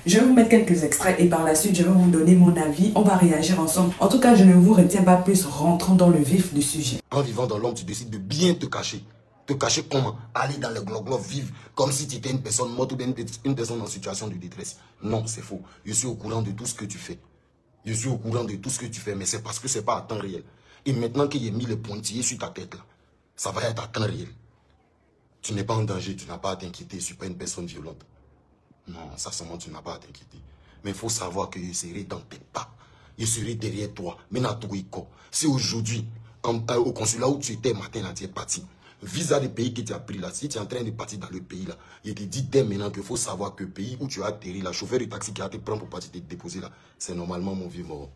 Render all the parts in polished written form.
Je vais vous mettre quelques extraits et par la suite, je vais vous donner mon avis. On va réagir ensemble. En tout cas, je ne vous retiens pas plus, rentrons dans le vif du sujet. En vivant dans l'ombre, tu décides de bien te cacher. Te cacher comment? Aller dans le globe vivre comme si tu étais une personne morte ou bien une personne en situation de détresse. Non, c'est faux. Je suis au courant de tout ce que tu fais. Je suis au courant de tout ce que tu fais, mais c'est parce que ce n'est pas à temps réel. Et maintenant qu'il a mis le pointillé sur ta tête, là, ça va être à temps réel. Tu n'es pas en danger, tu n'as pas à t'inquiéter, je ne suis pas une personne violente. Non, ça seulement, tu n'as pas à t'inquiéter. Mais il faut savoir que je serai dans tes pas. Je serai derrière toi. Maintenant, si aujourd'hui, au consulat où tu étais matin, là, tu es parti, visa des pays que tu as pris là, si tu es en train de partir dans le pays là, il te dit dès maintenant qu'il faut savoir que le pays où tu as atterri, la chauffeur de taxi qui a te prendre pour partir te déposer là, c'est normalement mon vieux mort.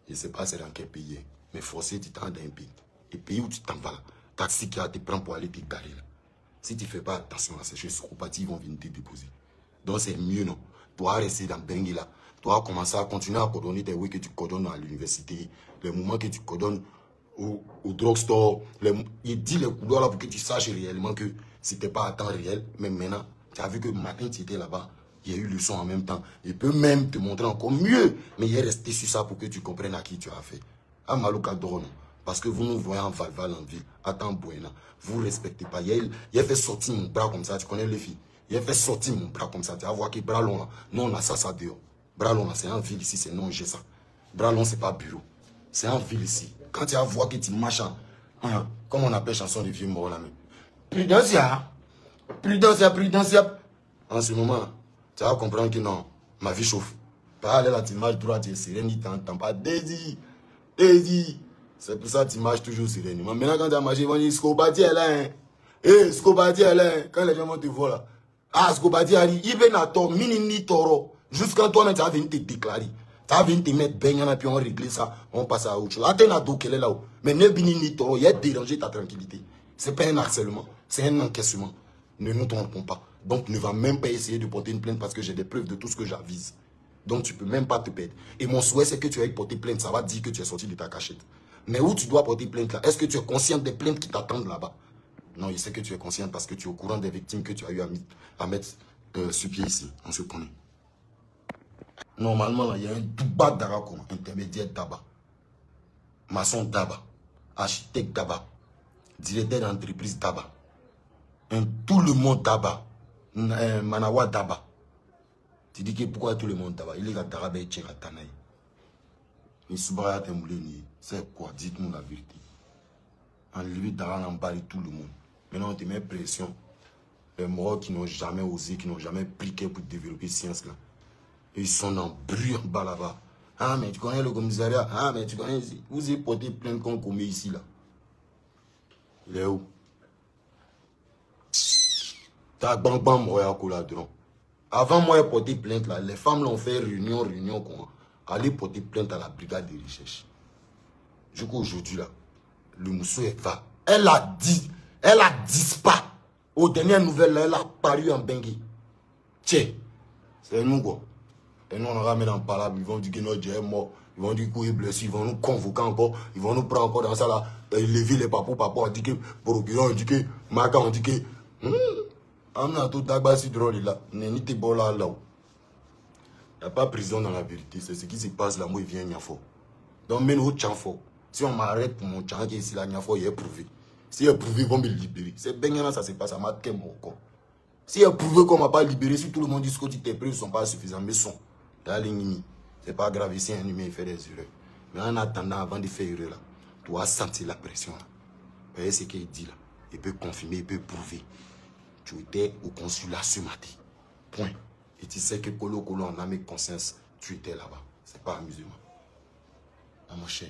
Je ne sais pas c'est dans quel pays, mais forcé, tu t'en dans un pays. Et pays où tu t'en vas là, taxi qui a te prendre pour aller te garer là. Si tu ne fais pas attention à ces choses, ils vont venir te déposer. Donc c'est mieux, non? Tu dois rester dans Bengui là. Tu dois commencer à continuer à coordonner tes oui que tu coordonnes à l'université, les moments que tu coordonnes au drugstore. Il dit les couloirs là pour que tu saches réellement que c'était pas à temps réel. Mais maintenant, tu as vu que matin tu étais là-bas, il y a eu le son en même temps. Il peut même te montrer encore mieux. Mais il est resté sur ça pour que tu comprennes à qui tu as fait. À Malouka Dorono. Parce que vous nous voyez en Valval en ville, à Tambouena. Vous ne respectez pas. Il a fait sortir mon bras comme ça. Tu connais les filles? Il a fait sortir mon bras comme ça. Tu vas voir que bras long là. Non, on a ça dehors. Bras long là, c'est en ville ici, c'est non, j'ai ça. Bras long, c'est pas bureau. C'est en ville ici. Quand tu vas voir que tu marches, comme on appelle chanson de vieux morts là, mais. Prudencia. Prudencia, prudencia. En ce moment, tu vas comprendre que non, ma vie chauffe. Par là, tu marches droit, tu es sereine, tu n'entends pas. Dédi. C'est pour ça que tu marches toujours sereinement. Maintenant, quand tu as marché, ils vont dire Scobati est là. Hein. Eh, Scobati est là. Hein. Quand les gens vont te voir là. Ah, Scobati a dit, il vient à toi, mini toro. Jusqu'à toi, tu vas venir te déclarer. Tu vas venir te mettre baignana, puis on régler ça. On passe à autre chose. Attends, à dos qu'elle est là-haut. Mais ne mini toro, il a dérangé ta tranquillité. Ce n'est pas un harcèlement. C'est un encaissement. Ne nous trompons pas. Donc, ne va même pas essayer de porter une plainte parce que j'ai des preuves de tout ce que j'avise. Donc, tu ne peux même pas te perdre. Et mon souhait, c'est que tu ailles porter plainte. Ça va dire que tu es sorti de ta cachette. Mais où tu dois porter plainte là? Est-ce que tu es conscient des plaintes qui t'attendent là-bas? Non, il sait que tu es conscient parce que tu es au courant des victimes que tu as eu à mettre sur pied ici. On se connaît. Normalement, là, il y a un Douba Darako, intermédiaire d'Aba. Maçon d'Aba. Architecte d'Aba. Directeur d'entreprise d'Aba. Tout le monde d'Aba. Manawa d'Aba. Tu dis que pourquoi tout le monde d'Aba? Il est à Daraba et Tcheratanaï. C'est quoi? Dites-nous la vérité. Enlever Daran en bas de tout le monde. Maintenant, on te met pression. Les morts qui n'ont jamais osé, qui n'ont jamais pliqué pour développer science là. Ils sont en bruit en bas là-bas. Ah, mais tu connais le commissariat? Ah, mais tu connais ici. Vous avez porté plainte qu'on commet ici là. Il est où? T'as bang bang moi à là dedans. Avant moi de porter plainte là, les femmes l'ont fait réunion comment? Aller porter plainte à la brigade de recherche. Jusqu'aujourd'hui là, le monsieur est va. Elle a disparu. Aux dernières nouvelles là, elle a paru en Bengui. Tiens, c'est nous quoi. Et nous on ramène en parole, ils vont dire que notre Dieu est mort. Ils vont dire qu'il est blessé, ils vont nous convoquer encore, ils vont nous prendre encore dans ça là. Lever les papos, on dit que procureur, on dit que Maka, on dit que. On a tout d'abord si drôle là. N'est pas bon là. Il n'y a pas prison dans la vérité. C'est ce qui se passe là. Moi, il vient Niafo. Donc, même au Tchanfo. Si on m'arrête pour mon Tchan qui est ici là, Niafo, il est prouvé. Si il est prouvé, ils vont me libérer. C'est bien ça se passe à ma mon corps. Si il est prouvé qu'on ne m'a pas libéré, si tout le monde dit que tes preuves ne sont pas suffisantes, mais sont. C'est pas grave si un humain il fait des erreurs. Mais en attendant, avant de faire erreur là, tu dois sentir la pression là. Vous voyez ce qu'il dit là. Il peut confirmer, il peut prouver. Tu étais au consulat ce matin. Point. Et tu sais que Kolo en âme et conscience, tu étais là-bas. C'est pas amusement. Ah mon cher,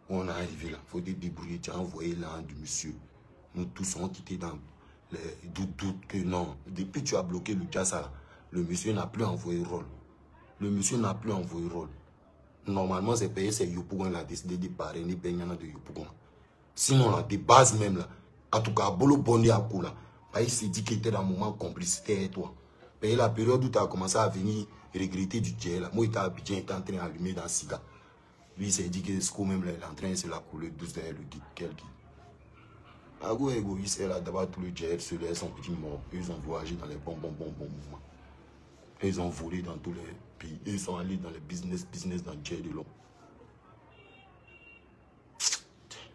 où on est arrivé là, il faut te débrouiller. Tu as envoyé là du monsieur. Nous tous on quitté dans les doutes que non. Depuis que tu as bloqué le Jassa, le monsieur n'a plus envoyé rôle. Le monsieur n'a plus envoyé rôle. Normalement, c'est payé, c'est Yopougon qui a décidé de parrainer Benyana de Yopougon. Sinon, là, des bases même là. En tout cas, Bolo Bondi à coup là. Il s'est dit qu'il était dans un moment complicité avec toi. Et la période où tu as commencé à venir regretter du Dieu, là, moi, il était à Abidjan, il était en train d'allumer dans le cigare. Lui, il s'est dit que ce coup même, là, il est en train de se la couler douce derrière le guide. Quel guide? Un gros égoïste, là, d'abord tout le Dieu, se laisse son petit mort. Ils ont voyagé dans les bons mouvements. Ils ont volé dans tous les pays. Ils sont allés dans les business dans Djé de l'eau.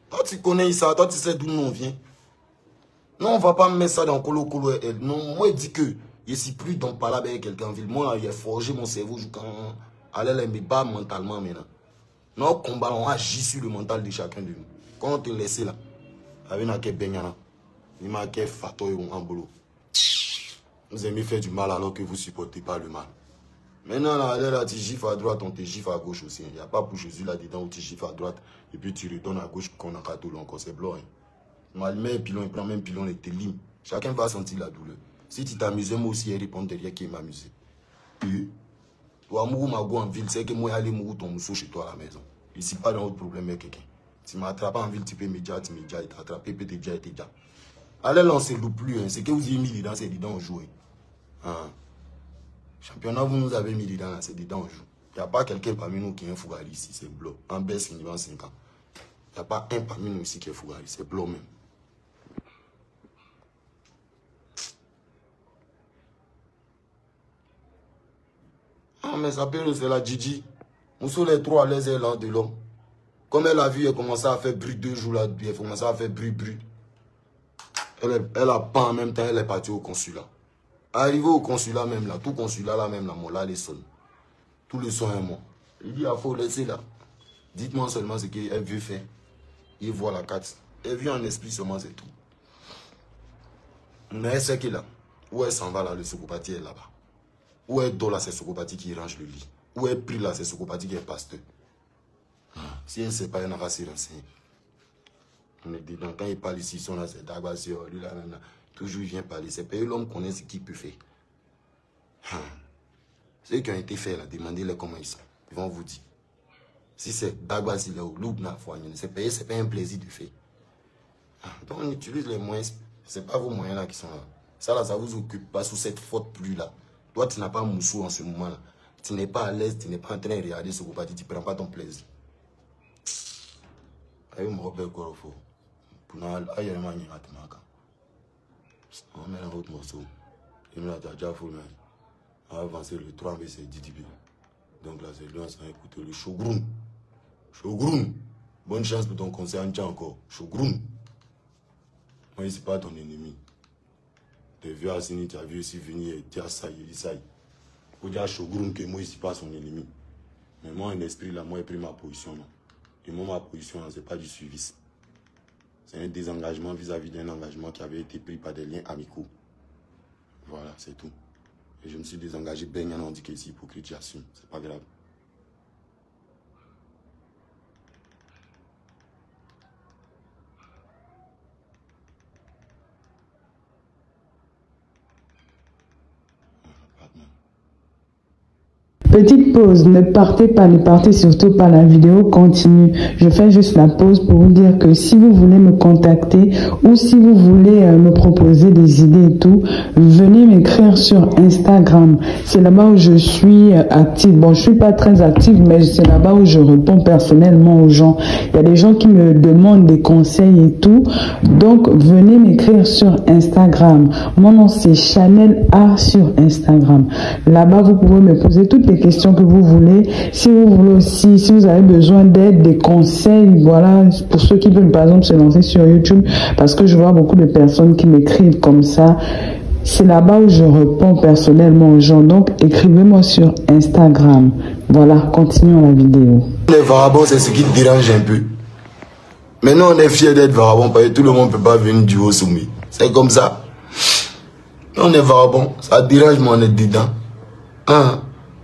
Toi, tu connais ça. Toi, tu sais d'où nous on vient. Non, on ne va pas me mettre ça dans Colo. Non, moi, je dis que je ne suis plus dans parler avec quelqu'un en ville. Moi, j'ai forgé mon cerveau quand allez me bat mentalement maintenant. Non, combat, on agit sur le mental de chacun de nous. Quand on te laisse là, avec un benyana, il m'a fait fato et un boulot. Vous aimez faire du mal alors que vous ne supportez pas le mal. Maintenant, là, tu gifles à droite, on te gifle à gauche aussi. Il n'y a pas pour Jésus là-dedans où tu gifles à droite et puis tu retournes à gauche qu'on a tout encore. C'est blanc. Hein. Il met un pilon, il prend même pilon et te lime. Chacun va sentir la douleur. Si tu t'amuses, moi aussi, il répond derrière qui m'amuse. Toi, Mourou Mago en ville, c'est que moi, aller Mourou ton mousseau chez toi à la maison. Ici, pas dans autre problème avec quelqu'un. Si tu m'attrapes en ville, tu peux me dire, tu t'attrapes, tu peux te dire, tu te dire. Allez, là, on ne se loue plus. Hein. C'est que vous avez mis dedans, c'est dedans, on joue. Hein. Championnat, vous nous avez mis dedans, c'est dedans, on joue. Il n'y a pas quelqu'un parmi nous qui est un Fougali ici, c'est blanc. En baisse, il y a 5 ans. Il n'y a pas un parmi nous ici qui est Fougali, c'est blanc même. Ah, mais ça peut, c'est la Gigi. Nous sommes les trois à l'aise de l'homme. Comme elle a vu, elle commençait à faire bruit 2 jours là, elle commençait à faire bruit. Elle a pas en même temps, elle est partie au consulat. Arrivé au consulat même là, tout consulat là même là, mon là, les sonne. Tout le son est mort. Il dit, il faut laisser là. Dites-moi seulement ce qu'elle veut faire. Il voit la carte. Elle vit en esprit seulement, c'est tout. Mais elle sait qu'il est là. Où elle s'en va là, le Sokopati est là-bas. Où elle dort là, c'est Sokopati qui range le lit. Où elle prie là, c'est Sokopati qui est pasteur. Si elle ne sait pas, elle n'a pas s'y renseigner. On est dedans. Quand il parle ici, ils sont là, c'est Dagbasio, lui là, là. Toujours il vient parler. C'est pas l'homme qu'on connaît ce qu'il peut faire. Ceux qui ont été faits là, demandez-les comment ils sont. Ils vont vous dire. Si c'est Dagbasio ou Loubna, c'est pas un plaisir de faire. Donc on utilise les moyens. Ce n'est pas vos moyens là qui sont là. Ça là, ça vous occupe pas sous cette faute pluie là. Toi, tu n'as pas moussou en ce moment là. Tu n'es pas à l'aise, tu n'es pas en train de regarder ce que tu ne prends pas ton plaisir. Aïe, mon repère Korofo. Pour nous, aïe, il y a un man qui m'a on met un autre morceau. Il me l'a déjà fait. On a avancé le 3 mais c'est DDB. Donc là, c'est lui, on s'en écouté le Shogun. Shogun. Bonne chance pour ton concert en tien encore. Shogun. Moi, il n'est pas ton ennemi. Tu as vu Assini, tu as vu ici venir et dire ça, il dit ça. Il faut dire à Shogun que moi, il n'est pas son ennemi. Mais moi, en esprit, là, moi, j'ai pris ma position. Non. Et moi, ma position, ce n'est pas du suivisme. C'est un désengagement vis-à-vis d'un engagement qui avait été pris par des liens amicaux. Voilà, c'est tout. Et je me suis désengagé. Ben, il y en a dit que c'est hypocrite, j'assume. C'est pas grave. Petite pause, ne partez surtout pas, la vidéo continue. Je fais juste la pause pour vous dire que si vous voulez me contacter ou si vous voulez me proposer des idées et tout, venez m'écrire sur Instagram. C'est là-bas où je suis active. Bon, je suis pas très active, mais c'est là-bas où je réponds personnellement aux gens. Il y a des gens qui me demandent des conseils et tout. Donc, venez m'écrire sur Instagram. Mon nom, c'est Chanel A sur Instagram. Là-bas, vous pouvez me poser toutes les questions que vous voulez. Si vous voulez aussi, si vous avez besoin d'aide, des conseils, voilà, pour ceux qui veulent par exemple se lancer sur YouTube, parce que je vois beaucoup de personnes qui m'écrivent comme ça. C'est là-bas où je réponds personnellement aux gens. Donc, écrivez-moi sur Instagram. Voilà, continuons la vidéo. Les varabons, c'est ce qui te dérange un peu. Maintenant, on est fiers d'être varabons parce que tout le monde ne peut pas venir du haut soumis. C'est comme ça. On est varabons, ça dérange, mais on est dedans. Hein?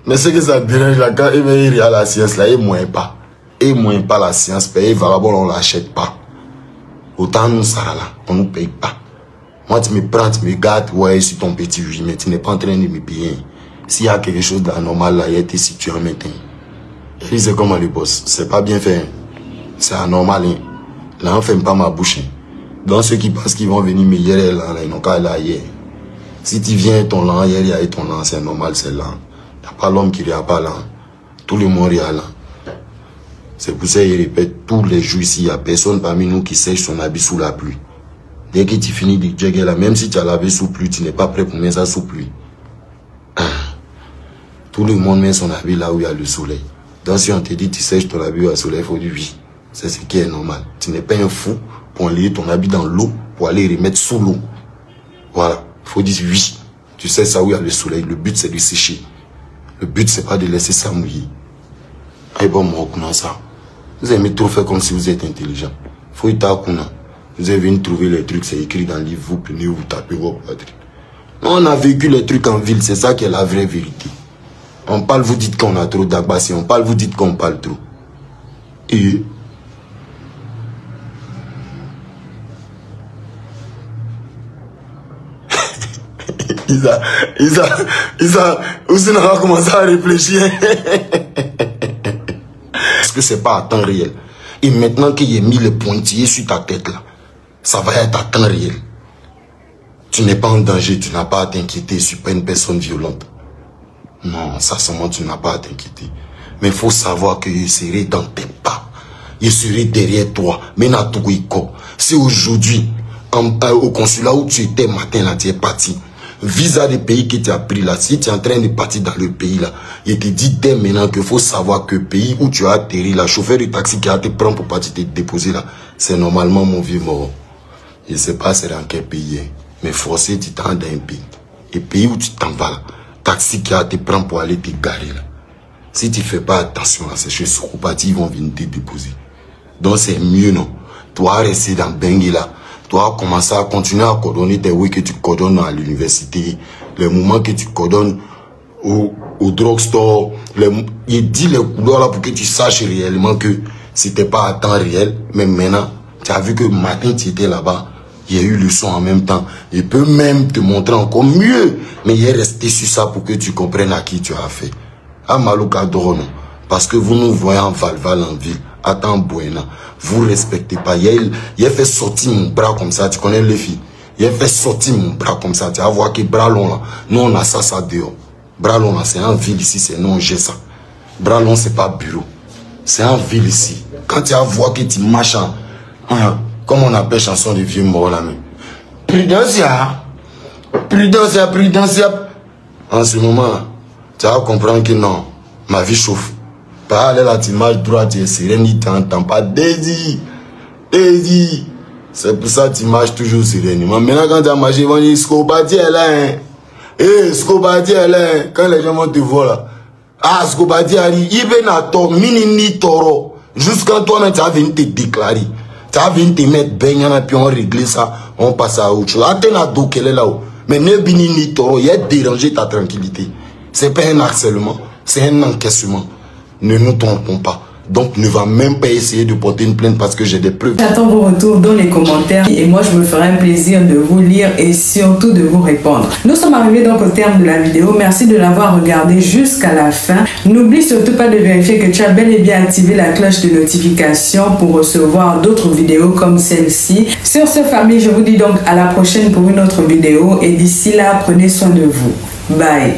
Mais ce que ça dérange là, quand il veut à la science là, il ne moins pas. Il ne moins pas la science, paye varabons, on ne l'achète pas. Autant nous, ça là, on ne nous paye pas. Moi, tu me prends, tu me gardes, ouais, sur ton petit oui, mais tu n'es pas en train de me payer. S'il y a quelque chose d'anormal là, il a été situé en maintenant. Et c'est comment le boss, c'est pas bien fait. C'est anormal. Hein. Là, on ne ferme pas ma bouche. Donc, ceux qui pensent qu'ils vont venir me hier, là, ils n'ont qu'à aller ailleurs. Si tu viens ton lent, hier, il y a ton lent, c'est normal, c'est lent. Il n'y a pas l'homme qui ne a pas lent. Tout le monde est lent. C'est pour ça qu'il répète tous les jours ici, il n'y a personne parmi nous qui sèche son habit sous la pluie. Dès que tu finis de jégger là, même si tu as lavé sous pluie, tu n'es pas prêt pour mettre ça sous pluie. Tout le monde met son habit là où il y a le soleil. Donc si on te dit tu sèches ton habit au soleil, il faut dire oui. C'est ce qui est normal. Tu n'es pas un fou pour enlever ton habit dans l'eau, pour aller remettre sous l'eau. Voilà. Il faut dire oui. Tu sais ça où il y a le soleil. Le but c'est de sécher. Le but c'est pas de laisser ça mouiller. Et bon, moi, on a ça. Vous aimez trop faire comme si vous êtes intelligent. Faut y taper. Vous avez venu trouver les trucs, c'est écrit dans le livre, vous prenez, vous tapez vos quadrilles. On a vécu les trucs en ville, c'est ça qui est la vraie vérité. On parle, vous dites qu'on a trop d'agbassi, on parle, vous dites qu'on parle trop. Et Isa, vous n'avez commencé à réfléchir. Parce que c'est pas à temps réel. Et maintenant qu'il a mis le pointillé sur ta tête là, ça va être à temps réel. Tu n'es pas en danger, tu n'as pas à t'inquiéter, je suis pas une personne violente. Non, ça seulement tu n'as pas à t'inquiéter. Mais il faut savoir que je serai dans tes pas. Je serai derrière toi. Mais si aujourd'hui, au consulat où tu étais matin là, tu es parti. Visa des pays que tu as pris là, si tu es en train de partir dans le pays là, il te dit dès maintenant qu'il faut savoir que le pays où tu as atterri, la chauffeur de taxi qui a te prendre pour partir te déposer là, c'est normalement mon vieux mort. Je ne sais pas c'est dans quel pays, hein, mais forcé tu t'en dans un pays. Et pays où tu t'en vas là, taxi qui a te prendre pour aller te garer là. Si tu ne fais pas attention à ces choses, ils vont venir te déposer. Donc c'est mieux non. Toi rester dans Bengui là. Toi, commencer à continuer à coordonner tes oui que tu coordonnes à l'université, les moments que tu coordonnes au drugstore. Il dit les couleurs là pour que tu saches réellement que c'était pas à temps réel. Mais maintenant, tu as vu que matin tu étais là-bas, il y a eu le son en même temps. Il peut même te montrer encore mieux. Mais il est resté sur ça pour que tu comprennes à qui tu as fait. À Malouka Dorono. Parce que vous nous voyez en Valval en ville. Attends, Buena, vous respectez pas. Il a fait sortir mon bras comme ça, tu connais les filles. Il a fait sortir mon bras comme ça, tu vas voir que bras long là. Nous on a ça dehors. Bras long là, c'est en ville ici, c'est non, j'ai ça. Bras long, c'est pas bureau. C'est en ville ici. Quand tu vas voir que tu marches comme on appelle chanson de vieux morts là même. Prudencia. En ce moment, tu vas comprendre que non, ma vie chauffe. Pas aller là, tu marches droit, tu es sereine, tu n'entends pas Daisy. C'est pour ça que tu marches toujours sereine. Mais maintenant, quand tu as marché, ils vont dire Scobati est là. Scobati est là. Quand les gens vont te voir là. Ah, Scobati arrive. Il vient à toi, mini toro. Jusqu'à toi-même, tu vas venir te déclarer. Tu vas venir te mettre baignant, puis on règle ça. On passe à autre chose. Attends à dos qu'elle est là-haut. Mais ne ni toro, il a dérangé ta tranquillité. C'est pas un harcèlement, c'est un encaissement. Ne nous trompons pas. Donc ne va même pas essayer de porter une plainte parce que j'ai des preuves. J'attends vos retours dans les commentaires et moi je me ferai un plaisir de vous lire et surtout de vous répondre. Nous sommes arrivés donc au terme de la vidéo. Merci de l'avoir regardé jusqu'à la fin. N'oublie surtout pas de vérifier que tu as bel et bien activé la cloche de notification pour recevoir d'autres vidéos comme celle-ci. Sur ce, famille, je vous dis donc à la prochaine pour une autre vidéo et d'ici là, prenez soin de vous. Bye.